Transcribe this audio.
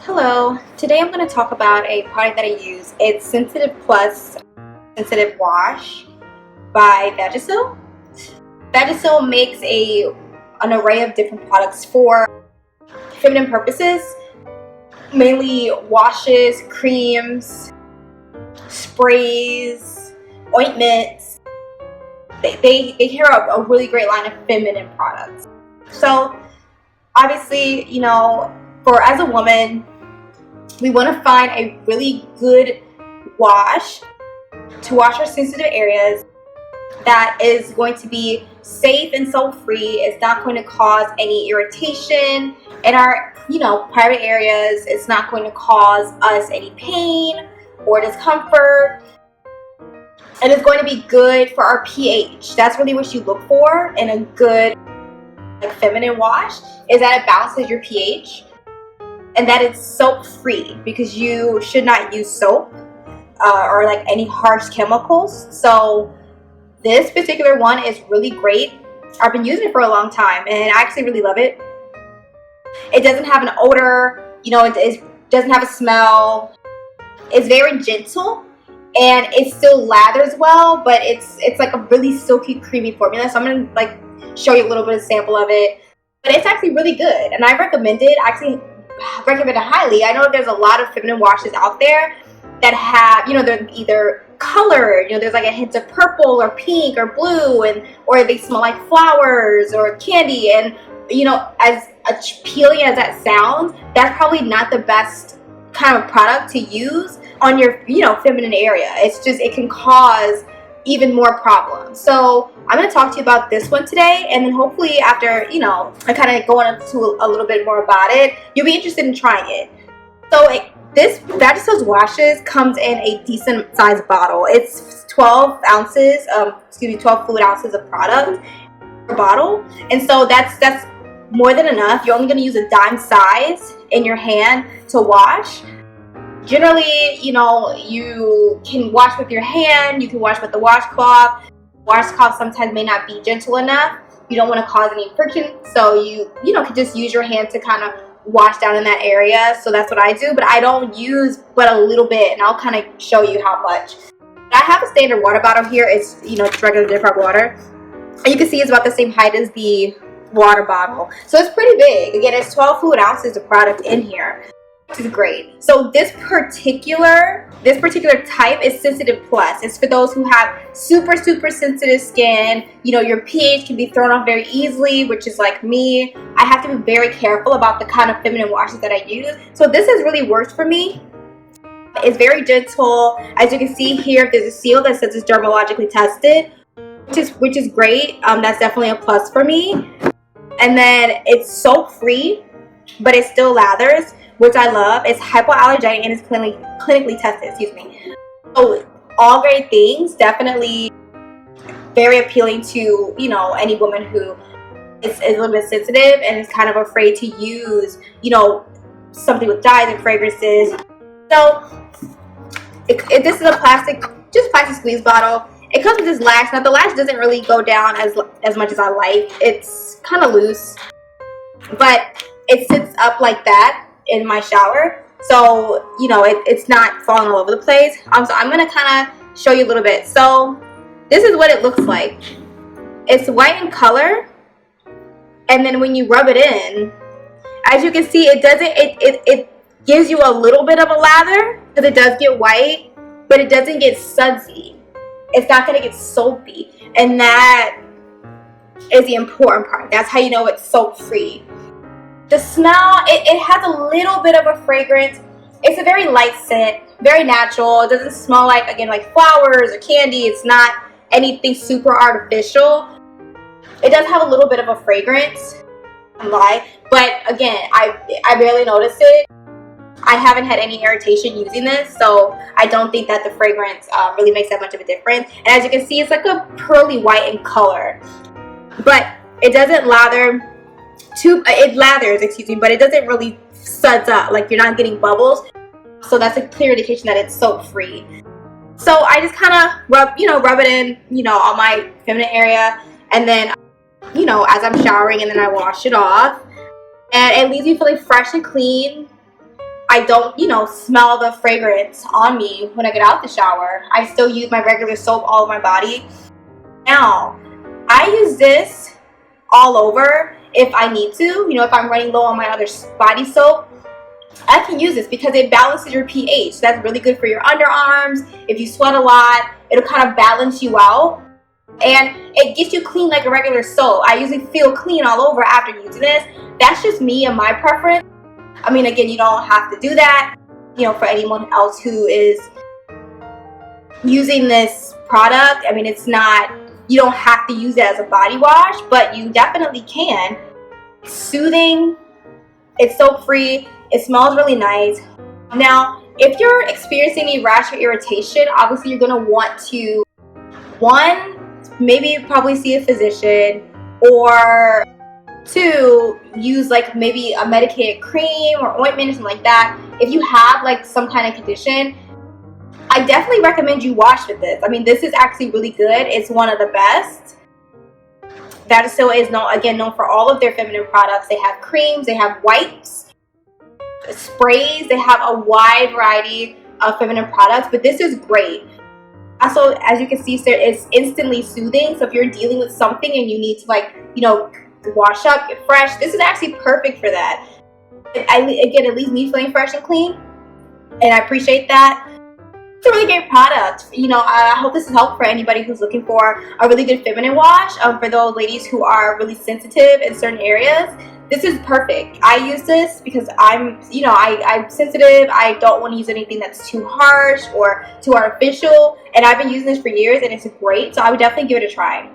Hello, today I'm going to talk about a product that I use. It's Sensitive Plus Sensitive Wash by Vagisil. Vagisil makes an array of different products for feminine purposes, mainly washes, creams, sprays, ointments. They carry a really great line of feminine products. So obviously, as a woman, we want to find a really good wash to wash our sensitive areas that is going to be safe and soap-free. It's not going to cause any irritation in our, private areas. It's not going to cause us any pain or discomfort. And it's going to be good for our pH. That's really what you look for in a good feminine wash, is that it balances your pH. And that it's soap free, because you should not use soap or any harsh chemicals. So this particular one is really great. I've been using it for a long time and I actually really love it. It doesn't have an odor, it doesn't have a smell. It's very gentle and it still lathers well, but it's like a really silky, creamy formula. So I'm gonna show you a little bit of sample of it. But it's actually really good and I recommend it. I actually recommend it highly. I know there's a lot of feminine washes out there that have, they're either colored, there's a hint of purple or pink or blue, or they smell like flowers or candy. And as appealing as that sounds, that's probably not the best kind of product to use on your feminine area. It can cause even more problems. So I'm going to talk to you about this one today, and then hopefully after I kind of go into a little bit more about it, you'll be interested in trying it. So this Vagisil's washes comes in a decent sized bottle. It's 12 ounces, 12 fluid ounces of product per bottle, and so that's more than enough. You're only going to use a dime size in your hand to wash. Generally, you can wash with your hand, you can wash with the washcloth. Washcloth sometimes may not be gentle enough. You don't want to cause any friction, so you can just use your hand to kind of wash down in that area. So that's what I do, but I don't use but a little bit, and I'll kind of show you how much. I have a standard water bottle here. It's it's regular different water, and you can see it's about the same height as the water bottle, so it's pretty big. Again, it's 12 fluid ounces of product in here, which is great. So this particular type is Sensitive Plus. It's for those who have super sensitive skin. Your pH can be thrown off very easily, which is like me. I have to be very careful about the kind of feminine washes that I use. So this has really worked for me. It's very gentle. As you can see here, there's a seal that says it's dermatologically tested, which is great. That's definitely a plus for me. And then it's soap free, but it still lathers, which I love. It's hypoallergenic and it's clinically tested, So all great things, definitely very appealing to, any woman who is a little bit sensitive and is kind of afraid to use, something with dyes and fragrances. So this is a plastic squeeze bottle. It comes with this latch. Now the latch doesn't really go down as much as I like. It's kind of loose, but it sits up like that in my shower, so it's not falling all over the place. So I'm gonna kind of show you a little bit. So this is what it looks like. It's white in color, and then when you rub it in, as you can see, it gives you a little bit of a lather, because it does get white, but it doesn't get sudsy. It's not gonna get soapy, and that is the important part. That's how you know it's soap free. The smell, it has a little bit of a fragrance. It's a very light scent, very natural. It doesn't smell like flowers or candy. It's not anything super artificial. It does have a little bit of a fragrance, but again, I barely notice it. I haven't had any irritation using this, so I don't think that the fragrance really makes that much of a difference. And as you can see, it's like a pearly white in color, but it doesn't lather. It lathers, but it doesn't really suds up. You're not getting bubbles, so that's a clear indication that it's soap free. So I just kind of rub it in, on my feminine area, and then, as I'm showering, and then I wash it off, and it leaves me feeling fresh and clean. I don't, smell the fragrance on me when I get out the shower. I still use my regular soap all over my body. Now, I use this all over if I need to. If I'm running low on my other body soap, I can use this because it balances your pH. So that's really good for your underarms. If you sweat a lot, it'll kind of balance you out. And it gets you clean like a regular soap. I usually feel clean all over after using this. That's just me and my preference. I mean, again, you don't have to do that. For anyone else who is using this product, I mean, it's not, you don't have to use it as a body wash, but you definitely can. It's soothing, it's soap free, it smells really nice. Now, if you're experiencing any rash or irritation, obviously you're going to want to, maybe probably see a physician, or 2, use like maybe a medicated cream or ointment or something like that. If you have like some kind of condition, I definitely recommend you wash with this. I mean, this is actually really good. It's one of the best. Vagisil is known for all of their feminine products. They have creams, they have wipes, sprays, they have a wide variety of feminine products, but this is great. Also, as you can see, it's instantly soothing. So if you're dealing with something and you need to wash up, get fresh, this is actually perfect for that. Again, it leaves me feeling fresh and clean, and I appreciate that. It's a really great product. I hope this is helpful for anybody who's looking for a really good feminine wash. For those ladies who are really sensitive in certain areas, this is perfect. I use this because I'm sensitive. I don't want to use anything that's too harsh or too artificial, and I've been using this for years, and it's great. So I would definitely give it a try.